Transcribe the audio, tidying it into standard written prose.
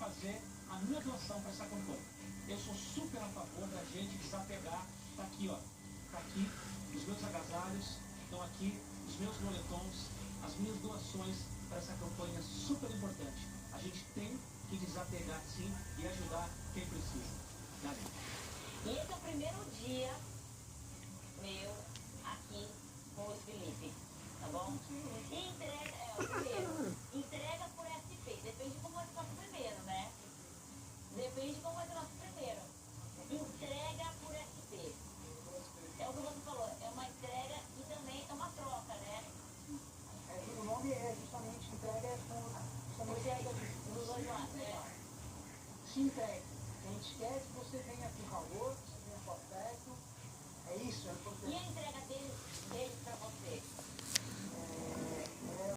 fazer a minha doação para essa campanha. Eu sou super a favor da gente desapegar. Tá aqui, ó. Tá aqui os meus agasalhos, estão aqui os meus moletons, as minhas doações para essa campanha super importante. A gente tem que desapegar sim e ajudar quem precisa. Galera. E esse é o primeiro dia meu aqui com o Felipe, tá bom? E entrega, o primeiro, entrega por SP, depende de como vai ser o nosso primeiro, né? Depende de como vai ser o nosso primeiro. Entrega por SP. É o que você falou, é uma entrega e também é uma troca, né? O nome é justamente entrega com Porque aí, dos dois lados, né? se entrega. A gente quer que você venha com calor, que você venha com afeto. É isso, é E importante. a entrega dele